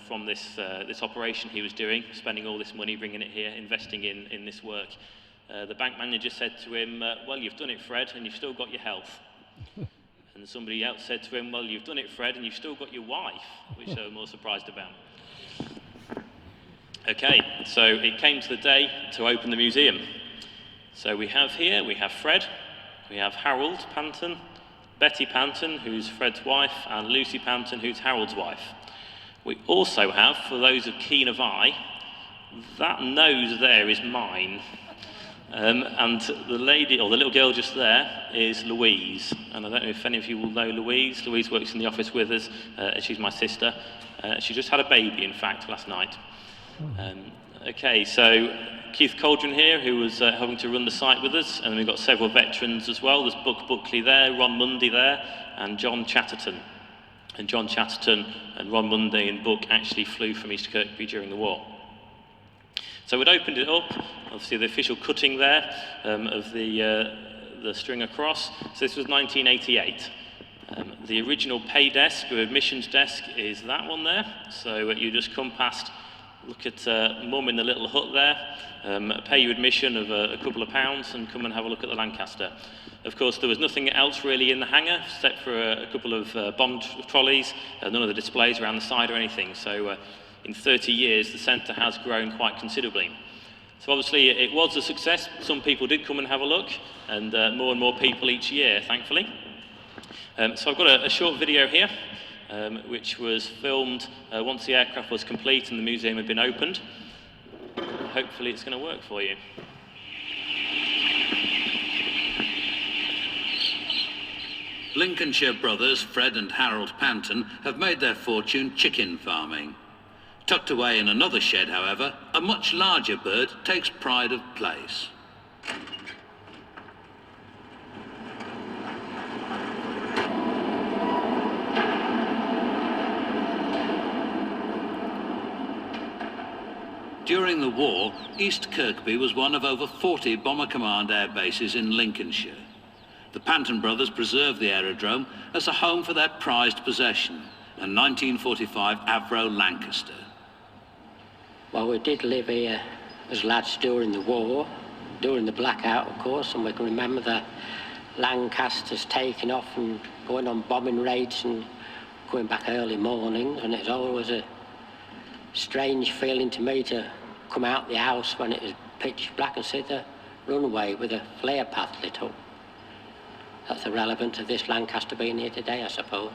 from this operation he was doing, spending all this money, bringing it here, investing in this work. The bank manager said to him, well, you've done it, Fred, and you've still got your health. And somebody else said to him, well, you've done it, Fred, and you've still got your wife, which they were more surprised about. Okay, so it came to the day to open the museum. So we have Fred, we have Harold Panton, Betty Panton, who's Fred's wife, and Lucy Panton, who's Harold's wife. We also have, for those of keen of eye, that nose there is mine. And the lady, or the little girl just there, is Louise. And I don't know if any of you will know Louise. Louise works in the office with us. She's my sister. She just had a baby, in fact, last night. Okay, so Keith Cauldron here, who was helping to run the site with us. And then we've got several veterans as well. There's Buck Buckley there, Ron Mundy there, and John Chatterton. And John Chatterton and Ron Mundy and Buck actually flew from East Kirkby during the war. So we'd opened it up, obviously the official cutting there of the string across. So this was 1988. The original pay desk or admissions desk is that one there. So you just come past, look at Mum in the little hut there, pay your admission of a couple of pounds and come and have a look at the Lancaster. Of course, there was nothing else really in the hangar except for a couple of bomb trolleys, none of the displays around the side or anything. So in 30 years, the centre has grown quite considerably. So obviously, it was a success. Some people did come and have a look, and more people each year, thankfully. So I've got a short video here, which was filmed once the aircraft was complete and the museum had been opened. Hopefully, it's going to work for you. Lincolnshire brothers Fred and Harold Panton have made their fortune chicken farming. Tucked away in another shed, however, a much larger bird takes pride of place. During the war, East Kirkby was one of over 40 Bomber Command air bases in Lincolnshire. The Panton brothers preserved the aerodrome as a home for their prized possession, a 1945 Avro Lancaster. Well, we did live here as lads during the war, during the blackout, of course, and we can remember the Lancasters taking off and going on bombing raids and going back early mornings, and it's always a strange feeling to me to come out the house when it was pitch black and see the runway with a flare path lit up. That's the relevance of this Lancaster being here today, I suppose.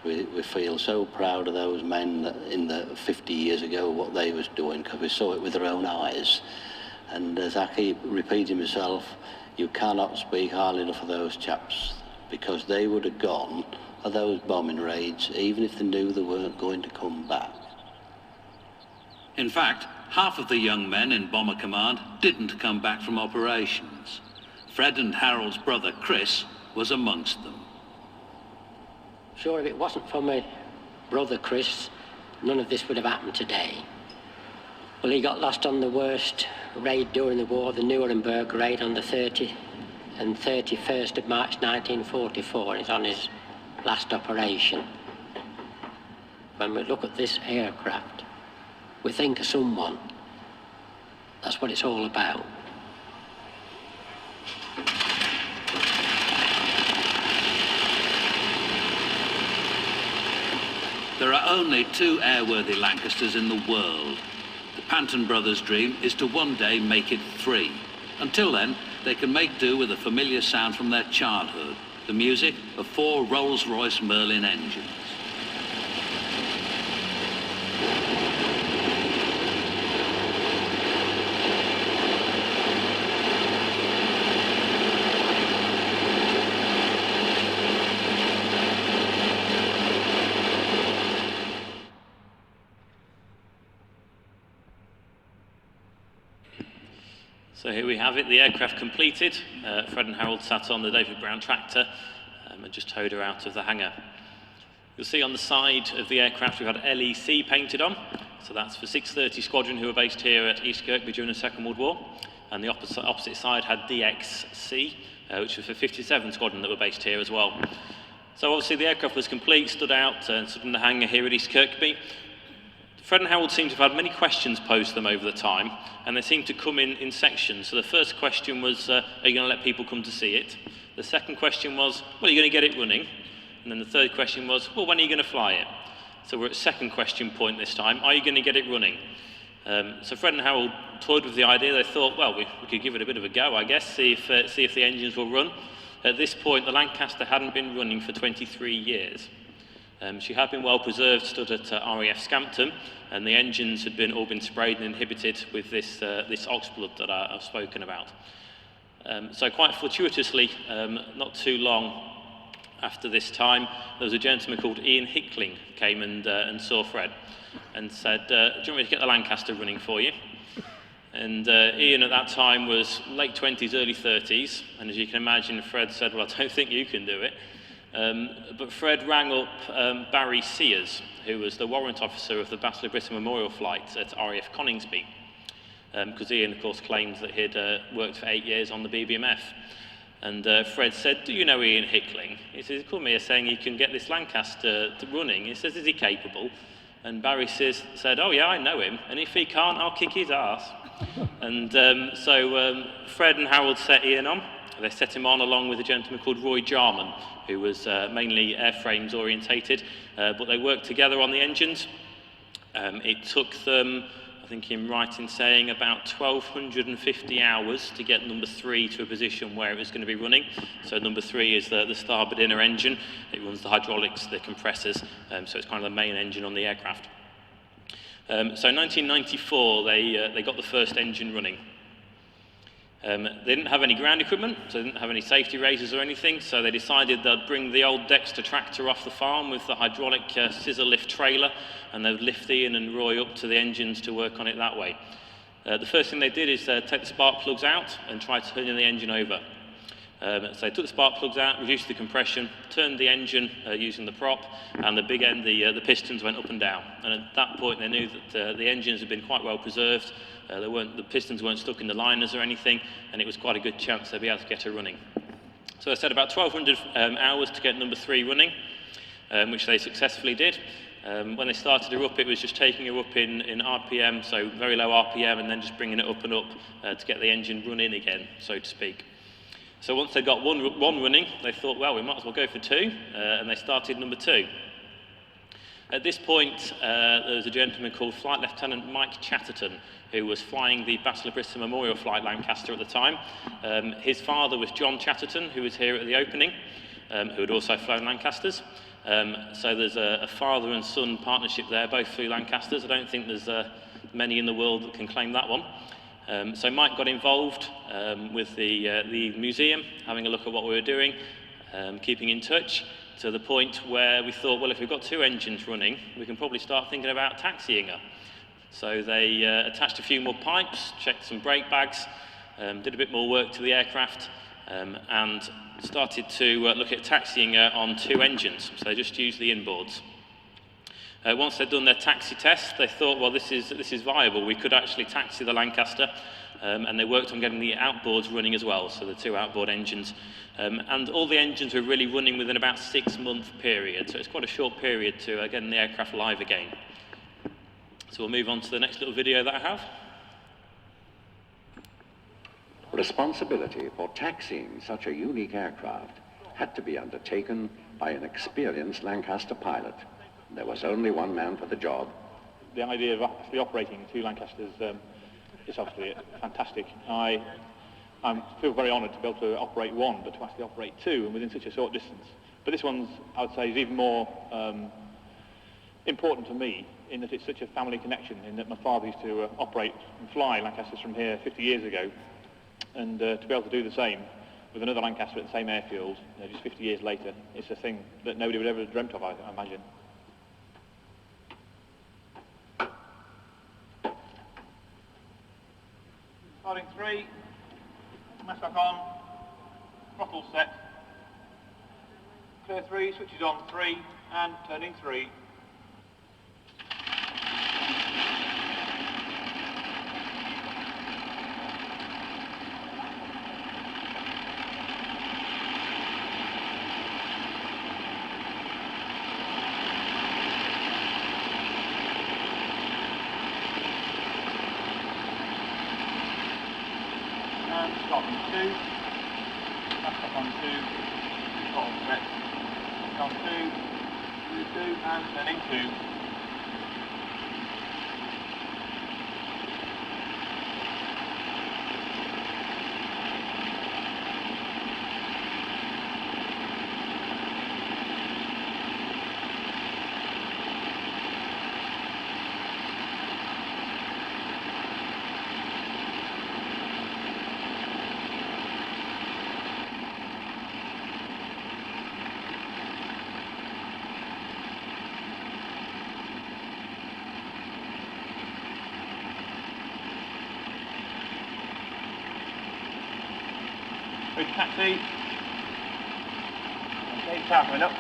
We feel so proud of those men that in the 50 years ago, what they was doing, because we saw it with our own eyes. And as I keep repeating myself, you cannot speak highly enough of those chaps, because they would have gone of those bombing raids, even if they knew they weren't going to come back. In fact, half of the young men in Bomber Command didn't come back from operations. Fred and Harold's brother, Chris, was amongst them. Sure, if it wasn't for my brother Chris, none of this would have happened today. Well, he got lost on the worst raid during the war, the Nuremberg raid on the 30th and 31st of March 1944. He's on his last operation. When we look at this aircraft, we think of someone. That's what it's all about. There are only 2 airworthy Lancasters in the world. The Panton brothers' dream is to one day make it 3. Until then, they can make do with a familiar sound from their childhood, the music of 4 Rolls-Royce Merlin engines. So here we have it, the aircraft completed. Fred and Harold sat on the David Brown tractor and just towed her out of the hangar. You'll see on the side of the aircraft we've had LEC painted on. So that's for 630 Squadron, who were based here at East Kirkby during the Second World War. And the opposite side had DXC, which was for 57 Squadron that were based here as well. So obviously the aircraft was complete, stood out, stood in the hangar here at East Kirkby. Fred and Harold seem to have had many questions posed to them over the time, and they seem to come in sections. So the first question was, are you going to let people come to see it? The second question was, well, are you going to get it running? And then the third question was, well, when are you going to fly it? So we're at second question point this time, are you going to get it running? So Fred and Harold toyed with the idea. They thought, well, we could give it a bit of a go, I guess, see if the engines will run. At this point, the Lancaster hadn't been running for 23 years. She had been well preserved, stood at RAF Scampton, and the engines had all been sprayed and inhibited with this oxblood that I've spoken about. So quite fortuitously, not too long after this time, there was a gentleman called Ian Hickling came and saw Fred and said, do you want me to get the Lancaster running for you? And Ian at that time was late 20s, early 30s, and as you can imagine, Fred said, well, I don't think you can do it. But Fred rang up Barry Sears, who was the warrant officer of the Battle of Britain Memorial Flight at RAF Coningsby, because Ian, of course, claimed that he'd worked for 8 years on the BBMF. And Fred said, do you know Ian Hickling? He says, he called me saying he can get this Lancaster running. He says, is he capable? And Barry said, oh yeah, I know him, and if he can't, I'll kick his ass. And so Fred and Harold set Ian on. They set him on along with a gentleman called Roy Jarman, who was mainly airframes orientated, but they worked together on the engines. It took them, I think I'm right in saying, about 1,250 hours to get number 3 to a position where it was going to be running. So number 3 is the starboard inner engine. It runs the hydraulics, the compressors, so it's kind of the main engine on the aircraft. So in 1994, they got the first engine running. They didn't have any ground equipment, so they didn't have any safety raises or anything, so they decided they'd bring the old Dexter tractor off the farm with the hydraulic scissor lift trailer, and they'd lift Ian and Roy up to the engines to work on it that way. The first thing they did is take the spark plugs out and try turning the engine over. So they took the spark plugs out, reduced the compression, turned the engine using the prop, and the big end, the pistons went up and down. And at that point they knew that the engines had been quite well preserved, the pistons weren't stuck in the liners or anything, and it was quite a good chance they'd be able to get her running. So they said about 1,200 hours to get number 3 running, which they successfully did. When they started her up, it was just taking her up in RPM, so very low RPM, and then just bringing it up and up to get the engine running again, so to speak. So once they got one running, they thought, well, we might as well go for 2, and they started number 2. At this point, there was a gentleman called Flight Lieutenant Mike Chatterton, who was flying the Battle of Britain Memorial Flight Lancaster at the time. His father was John Chatterton, who was here at the opening, who had also flown Lancasters. So there's a father and son partnership there, both flew Lancasters. I don't think there's many in the world that can claim that one. So Mike got involved with the museum, having a look at what we were doing, keeping in touch, to the point where we thought, well, if we've got 2 engines running, we can probably start thinking about taxiing her. So they attached a few more pipes, checked some brake bags, did a bit more work to the aircraft, and started to look at taxiing her on 2 engines. So they just used the inboards. Once they'd done their taxi test, they thought, well, this is viable. We could actually taxi the Lancaster, and they worked on getting the outboards running as well, so the 2 outboard engines. And all the engines were really running within about 6-month period, so it's quite a short period to getting the aircraft live again. So we'll move on to the next little video that I have. Responsibility for taxiing such a unique aircraft had to be undertaken by an experienced Lancaster pilot. There was only one man for the job. The idea of actually operating 2 Lancasters is obviously fantastic. I feel very honoured to be able to operate 1, but to actually operate 2 and within such a short distance. But this one's, I would say, is even more important to me in that it's such a family connection, in that my father used to operate and fly Lancasters from here 50 years ago, and to be able to do the same with another Lancaster at the same airfield just 50 years later, it's a thing that nobody would ever have dreamt of, I imagine. Starting 3, mask back on, throttle set, clear 3, switches on 3, and turning 3. start in 2, back up on 2, throttle correct, on 2, 2, and then in 2. Good taxi. Okay, tower coming up.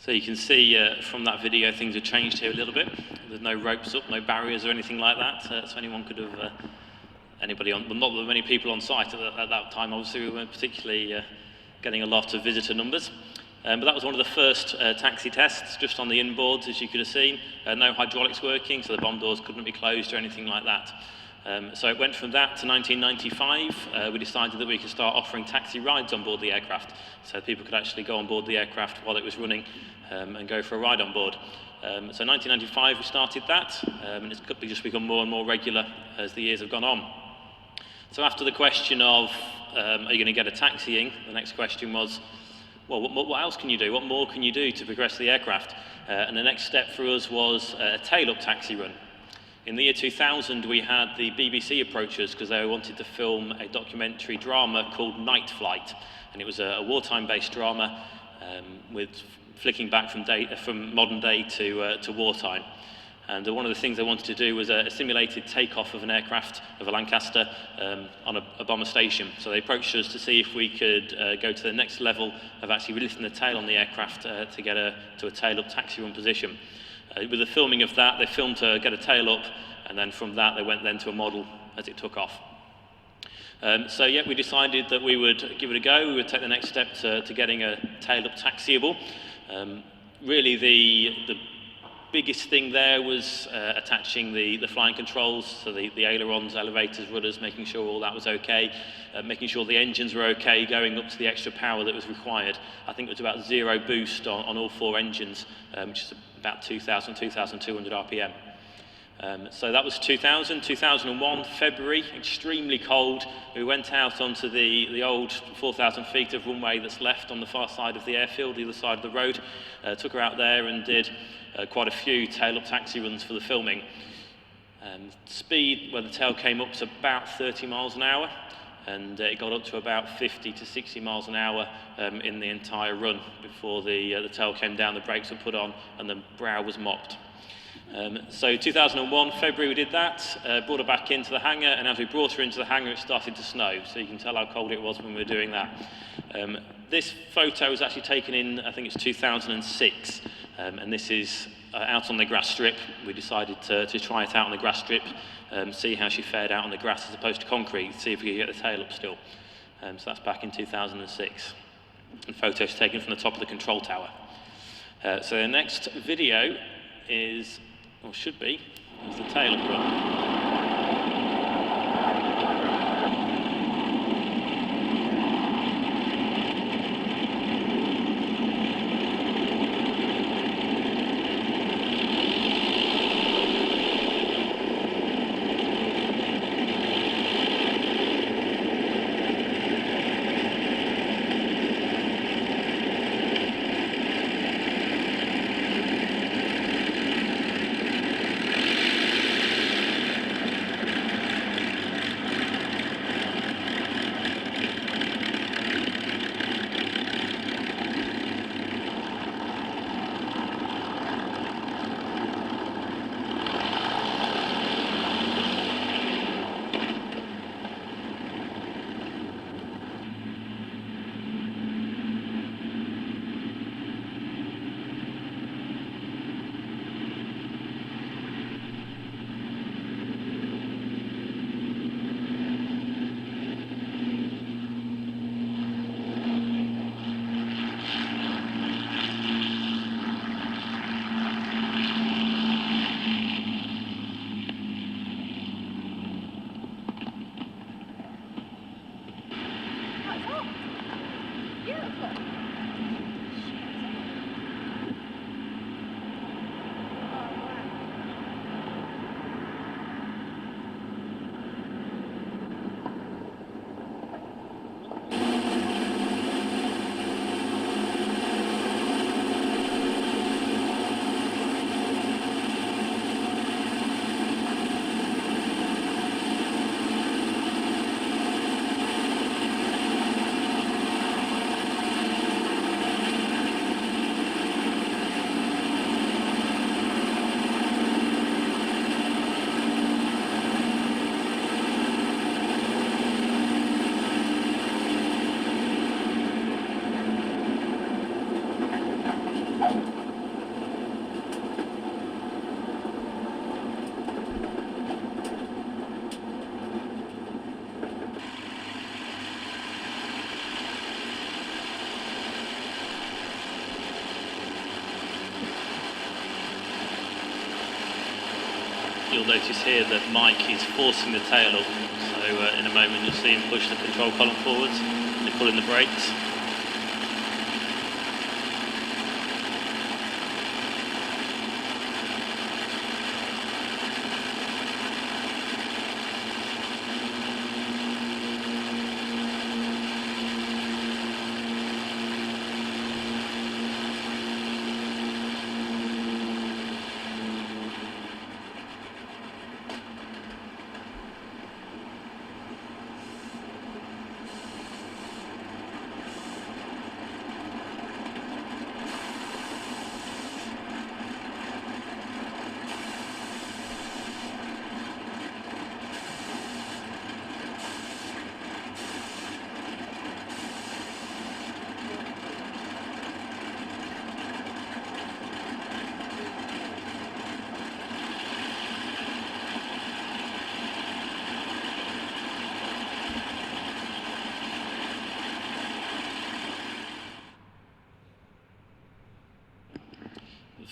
So you can see from that video things have changed here a little bit. There's no ropes up, no barriers or anything like that, so anyone could have, anybody on, well, not that many people on site at that time, obviously we weren't particularly getting a lot of visitor numbers. But that was one of the first taxi tests, just on the inboards, as you could have seen. No hydraulics working, so the bomb doors couldn't be closed or anything like that. So it went from that to 1995. We decided that we could start offering taxi rides on board the aircraft, so people could actually go on board the aircraft while it was running and go for a ride on board. So 1995 we started that, and it's just become more and more regular as the years have gone on. So after the question of, are you going to get a taxiing, the next question was, well, what else can you do? What more can you do to progress the aircraft? And the next step for us was a tail-up taxi run. In the year 2000, we had the BBC approach us because they wanted to film a documentary drama called Night Flight, and it was a wartime-based drama with flicking back from modern day to wartime. And one of the things they wanted to do was a simulated takeoff of an aircraft, of a Lancaster, on a bomber station. So they approached us to see if we could go to the next level of actually lifting the tail on the aircraft to get to a tail-up taxi run position. With the filming of that, they filmed to get a tail up, and then from that they went then to a model as it took off. So yeah, we decided that we would give it a go. We would take the next step to getting a tail-up taxiable. Really the biggest thing there was attaching the flying controls, so the ailerons, elevators, rudders, making sure all that was okay, making sure the engines were okay, going up to the extra power that was required. I think it was about 0 boost on all 4 engines, which is about 2,200 RPM. So that was 2000. 2001, February, extremely cold. We went out onto the old 4,000 feet of runway that's left on the far side of the airfield, the other side of the road. Took her out there and did quite a few tail-up taxi runs for the filming. Speed, where the tail came up, was about 30 miles an hour, and it got up to about 50 to 60 miles an hour in the entire run before the tail came down, the brakes were put on, and the brow was mopped. So 2001, February, we did that, brought her back into the hangar, and as we brought her into the hangar, it started to snow, so you can tell how cold it was when we were doing that. This photo was actually taken in, I think it's 2006, and this is out on the grass strip. We decided to try it out on the grass strip, see how she fared out on the grass as opposed to concrete, see if we could get the tail up still. So that's back in 2006. And photos taken from the top of the control tower. So the next video is or should be, as the tail up run. You'll notice here that Mike is forcing the tail up, so in a moment you'll see him push the control column forwards and pull in the brakes.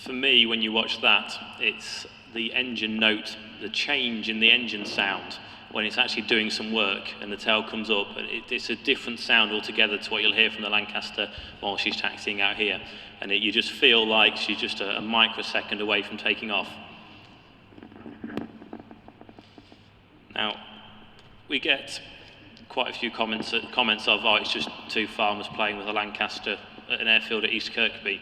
For me, when you watch that, it's the engine note, the change in the engine sound when it's actually doing some work and the tail comes up. It's a different sound altogether to what you'll hear from the Lancaster while she's taxiing out here. And you just feel like she's just a microsecond away from taking off. Now, we get quite a few comments of, oh, it's just two farmers playing with a Lancaster at an airfield at East Kirkby.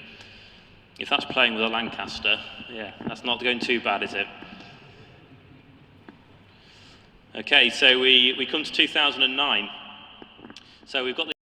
If that's playing with a Lancaster, yeah, that's not going too bad, is it? Okay, so we come to 2009. So we've got